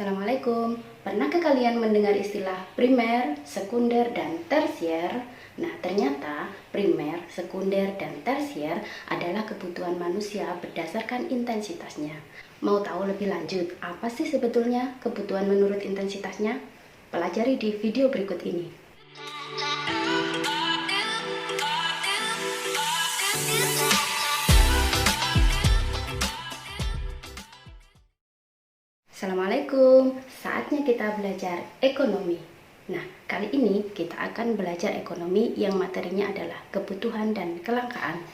Assalamualaikum. Pernahkah kalian mendengar istilah primer, sekunder, dan tersier? Nah, ternyata primer, sekunder, dan tersier adalah kebutuhan manusia berdasarkan intensitasnya. Mau tahu lebih lanjut, apa sih sebetulnya kebutuhan menurut intensitasnya? Pelajari di video berikut ini. Assalamualaikum, saatnya kita belajar ekonomi. Nah, kali ini kita akan belajar ekonomi yang materinya adalah kebutuhan dan kelangkaan.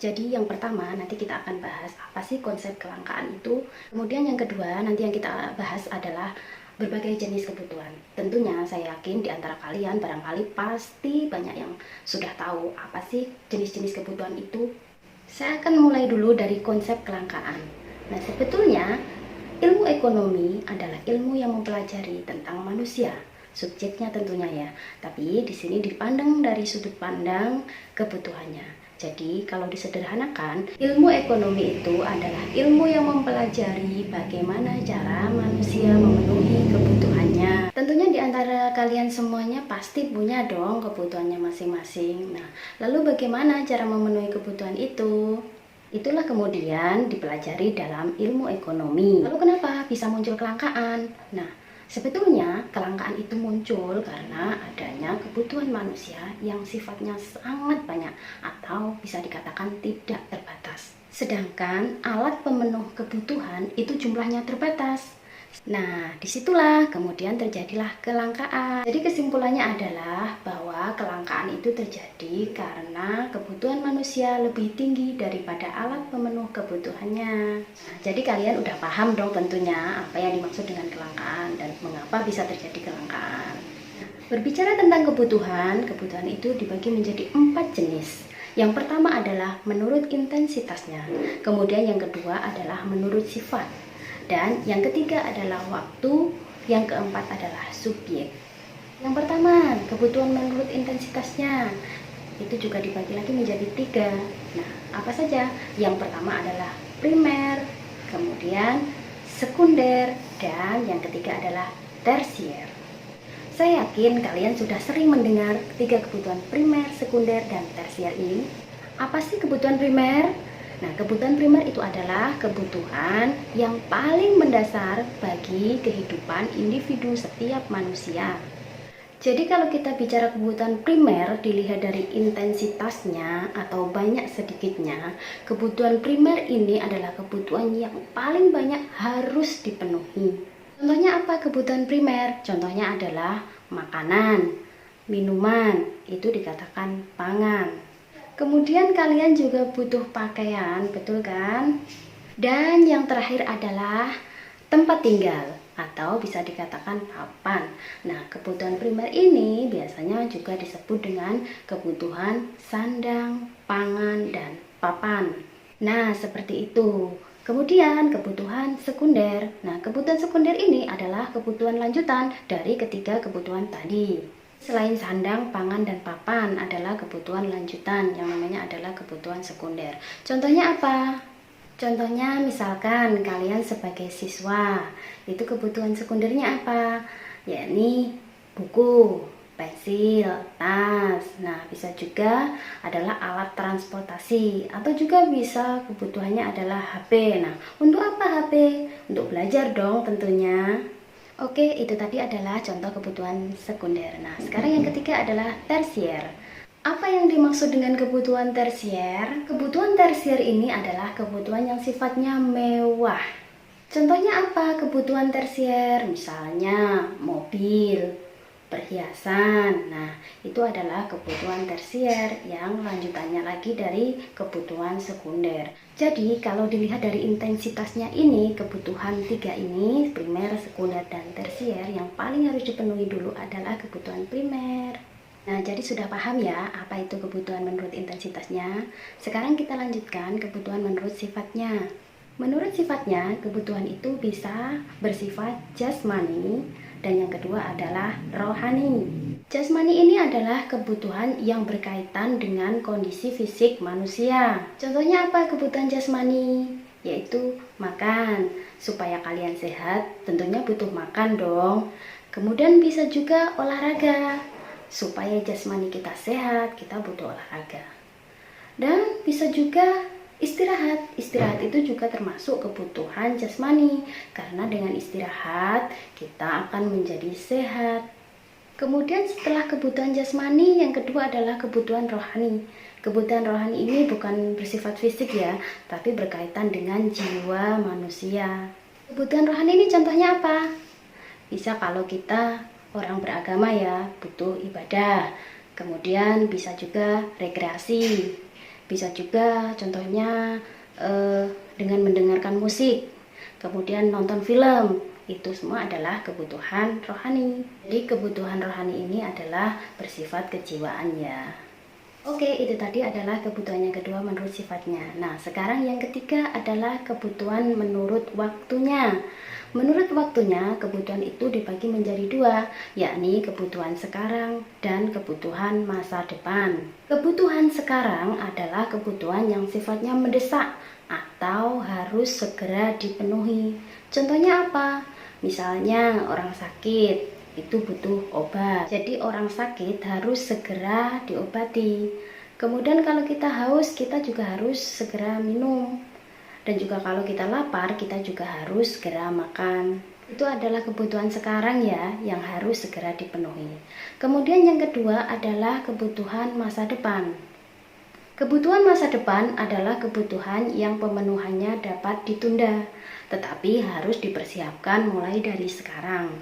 Jadi yang pertama nanti kita akan bahas apa sih konsep kelangkaan itu. Kemudian yang kedua nanti yang kita bahas adalah berbagai jenis kebutuhan. Tentunya saya yakin di antara kalian barangkali pasti banyak yang sudah tahu apa sih jenis-jenis kebutuhan itu. Saya akan mulai dulu dari konsep kelangkaan. Nah, sebetulnya ilmu ekonomi adalah ilmu yang mempelajari tentang manusia, subjeknya tentunya ya. Tapi di sini dipandang dari sudut pandang kebutuhannya. Jadi kalau disederhanakan, ilmu ekonomi itu adalah ilmu yang mempelajari bagaimana cara manusia memenuhi kebutuhannya. Tentunya di antara kalian semuanya pasti punya dong kebutuhannya masing-masing. Nah, lalu bagaimana cara memenuhi kebutuhan itu? Itulah kemudian dipelajari dalam ilmu ekonomi. Lalu kenapa bisa muncul kelangkaan? Nah, sebetulnya kelangkaan itu muncul karena adanya kebutuhan manusia yang sifatnya sangat banyak atau bisa dikatakan tidak terbatas. Sedangkan alat pemenuh kebutuhan itu jumlahnya terbatas. Nah, disitulah kemudian terjadilah kelangkaan. Jadi kesimpulannya adalah bahwa kelangkaan itu terjadi karena kebutuhan manusia lebih tinggi daripada alat pemenuh kebutuhannya. Nah, jadi kalian udah paham dong tentunya apa yang dimaksud dengan kelangkaan dan mengapa bisa terjadi kelangkaan. Nah, berbicara tentang kebutuhan itu dibagi menjadi 4 jenis. Yang pertama adalah menurut intensitasnya, kemudian yang kedua adalah menurut sifat, dan yang ketiga adalah waktu, yang keempat adalah subjek. Yang pertama, kebutuhan menurut intensitasnya. Itu juga dibagi lagi menjadi 3. Nah, apa saja? Yang pertama adalah primer, kemudian sekunder, dan yang ketiga adalah tersier. Saya yakin kalian sudah sering mendengar 3 kebutuhan primer, sekunder, dan tersier ini. Apa sih kebutuhan primer? Nah, kebutuhan primer itu adalah kebutuhan yang paling mendasar bagi kehidupan individu setiap manusia. Jadi kalau kita bicara kebutuhan primer dilihat dari intensitasnya atau banyak sedikitnya, kebutuhan primer ini adalah kebutuhan yang paling banyak harus dipenuhi. Contohnya apa kebutuhan primer? Contohnya adalah makanan, minuman, itu dikatakan pangan. Kemudian kalian juga butuh pakaian, betul kan? Dan yang terakhir adalah tempat tinggal atau bisa dikatakan papan. Nah, kebutuhan primer ini biasanya juga disebut dengan kebutuhan sandang, pangan, dan papan. Nah, seperti itu. Kemudian kebutuhan sekunder. Nah, kebutuhan sekunder ini adalah kebutuhan lanjutan dari ketiga kebutuhan tadi. Selain sandang, pangan, dan papan adalah kebutuhan lanjutan yang namanya adalah kebutuhan sekunder. Contohnya apa? Contohnya misalkan kalian sebagai siswa, itu kebutuhan sekundernya apa? Yakni buku, pensil, tas. Nah, bisa juga adalah alat transportasi atau juga bisa kebutuhannya adalah HP. Nah, untuk apa HP? Untuk belajar dong tentunya. Oke, itu tadi adalah contoh kebutuhan sekunder. Nah, sekarang yang ketiga adalah tersier. Apa yang dimaksud dengan kebutuhan tersier? Kebutuhan tersier ini adalah kebutuhan yang sifatnya mewah. Contohnya apa kebutuhan tersier? Misalnya mobil, perhiasan. Nah, itu adalah kebutuhan tersier yang lanjutannya lagi dari kebutuhan sekunder. Jadi, kalau dilihat dari intensitasnya ini, kebutuhan 3 ini, primer, sekunder, dan tersier, yang paling harus dipenuhi dulu adalah kebutuhan primer. Nah, jadi sudah paham ya apa itu kebutuhan menurut intensitasnya. Sekarang kita lanjutkan kebutuhan menurut sifatnya. Menurut sifatnya, kebutuhan itu bisa bersifat jasmani, dan yang kedua adalah rohani. Jasmani ini adalah kebutuhan yang berkaitan dengan kondisi fisik manusia. Contohnya apa kebutuhan jasmani? yaitu makan. Supaya kalian sehat, tentunya butuh makan dong. Kemudian bisa juga olahraga. Supaya jasmani kita sehat, kita butuh olahraga. Dan bisa juga istirahat. Istirahat itu juga termasuk kebutuhan jasmani, karena dengan istirahat kita akan menjadi sehat. Kemudian setelah kebutuhan jasmani, yang kedua adalah kebutuhan rohani. Kebutuhan rohani ini bukan bersifat fisik ya, tapi berkaitan dengan jiwa manusia. Kebutuhan rohani ini contohnya apa? Bisa kalau kita orang beragama ya, butuh ibadah. Kemudian bisa juga rekreasi. Bisa juga contohnya dengan mendengarkan musik. Kemudian nonton film. Itu semua adalah kebutuhan rohani. Jadi kebutuhan rohani ini adalah bersifat kejiwaan ya. Oke, itu tadi adalah kebutuhan yang kedua menurut sifatnya. Nah, sekarang yang ketiga adalah kebutuhan menurut waktunya. Menurut waktunya, kebutuhan itu dibagi menjadi dua, yakni kebutuhan sekarang dan kebutuhan masa depan. Kebutuhan sekarang adalah kebutuhan yang sifatnya mendesak atau harus segera dipenuhi. Contohnya apa? Misalnya orang sakit itu butuh obat. Jadi orang sakit harus segera diobati. Kemudian kalau kita haus, kita juga harus segera minum. Dan juga kalau kita lapar, kita juga harus segera makan. Itu adalah kebutuhan sekarang ya, yang harus segera dipenuhi. Kemudian yang kedua adalah kebutuhan masa depan. Kebutuhan masa depan adalah kebutuhan yang pemenuhannya dapat ditunda, tetapi harus dipersiapkan mulai dari sekarang.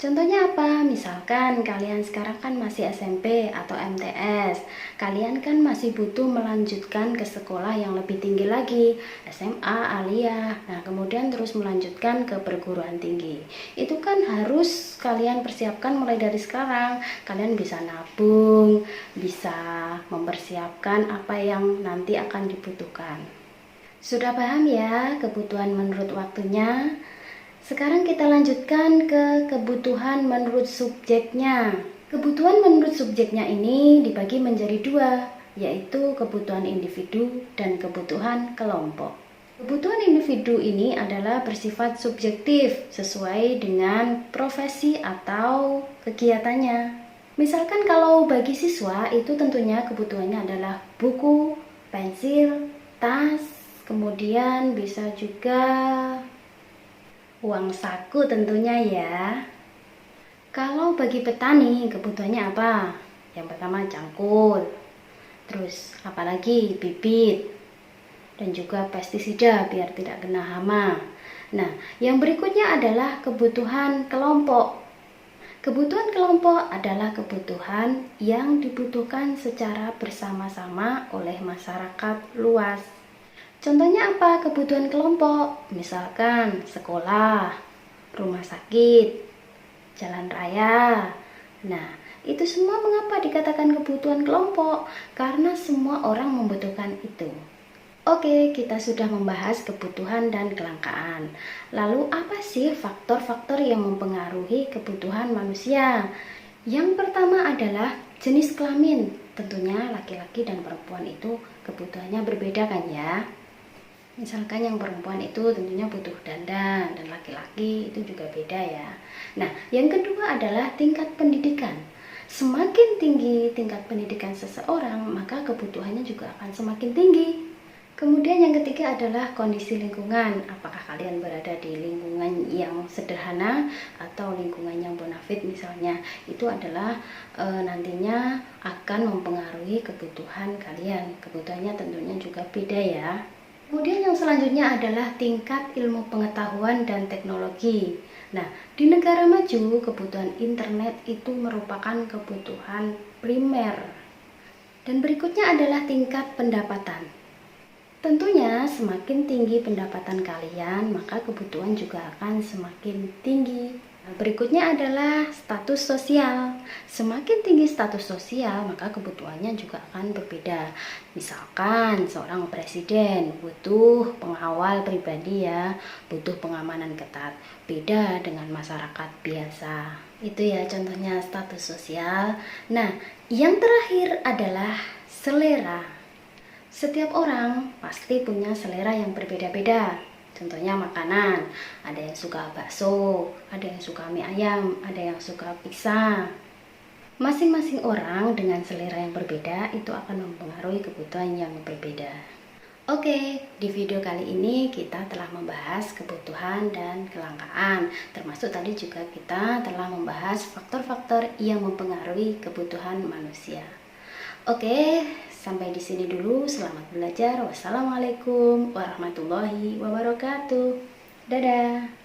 Contohnya apa? Misalkan kalian sekarang kan masih SMP atau MTS. Kalian kan masih butuh melanjutkan ke sekolah yang lebih tinggi lagi, SMA, aliyah. Nah, kemudian terus melanjutkan ke perguruan tinggi. Itu kan harus kalian persiapkan mulai dari sekarang. Kalian bisa nabung, bisa mempersiapkan apa yang nanti akan dibutuhkan. Sudah paham ya kebutuhan menurut waktunya? Sekarang kita lanjutkan ke kebutuhan menurut subjeknya. Kebutuhan menurut subjeknya ini dibagi menjadi dua, yaitu kebutuhan individu dan kebutuhan kelompok. Kebutuhan individu ini adalah bersifat subjektif sesuai dengan profesi atau kegiatannya. Misalkan kalau bagi siswa itu tentunya kebutuhannya adalah buku, pensil, tas, kemudian bisa juga uang saku tentunya ya. Kalau bagi petani kebutuhannya apa? Yang pertama cangkul, terus apalagi bibit, dan juga pestisida biar tidak kena hama. Nah, yang berikutnya adalah kebutuhan kelompok. Kebutuhan kelompok adalah kebutuhan yang dibutuhkan secara bersama-sama oleh masyarakat luas. Contohnya apa kebutuhan kelompok? Misalkan sekolah, rumah sakit, jalan raya. Nah, itu semua mengapa dikatakan kebutuhan kelompok? Karena semua orang membutuhkan itu. Oke, kita sudah membahas kebutuhan dan kelangkaan. Lalu apa sih faktor-faktor yang mempengaruhi kebutuhan manusia? Yang pertama adalah jenis kelamin. Tentunya laki-laki dan perempuan itu kebutuhannya berbeda kan ya. Misalkan yang perempuan itu tentunya butuh dandan dan laki-laki itu juga beda ya. Nah, yang kedua adalah tingkat pendidikan. Semakin tinggi tingkat pendidikan seseorang, maka kebutuhannya juga akan semakin tinggi. Kemudian yang ketiga adalah kondisi lingkungan. Apakah kalian berada di lingkungan yang sederhana atau lingkungan yang bonafit misalnya. Itu adalah nantinya akan mempengaruhi kebutuhan kalian. Kebutuhannya tentunya juga beda ya. Kemudian yang selanjutnya adalah tingkat ilmu pengetahuan dan teknologi. Nah, di negara maju kebutuhan internet itu merupakan kebutuhan primer. Dan berikutnya adalah tingkat pendapatan. Tentunya semakin tinggi pendapatan kalian, maka kebutuhan juga akan semakin tinggi. Berikutnya adalah status sosial. Semakin tinggi status sosial, maka kebutuhannya juga akan berbeda. Misalkan seorang presiden butuh pengawal pribadi ya, butuh pengamanan ketat. Beda dengan masyarakat biasa. Itu ya contohnya status sosial. Nah, yang terakhir adalah selera. Setiap orang pasti punya selera yang berbeda-beda. Contohnya makanan, ada yang suka bakso, ada yang suka mie ayam, ada yang suka pizza. Masing-masing orang dengan selera yang berbeda itu akan mempengaruhi kebutuhan yang berbeda. Oke, di video kali ini kita telah membahas kebutuhan dan kelangkaan. Termasuk tadi juga kita telah membahas faktor-faktor yang mempengaruhi kebutuhan manusia. Oke, sampai di sini dulu. Selamat belajar. Wassalamualaikum warahmatullahi wabarakatuh. Dadah.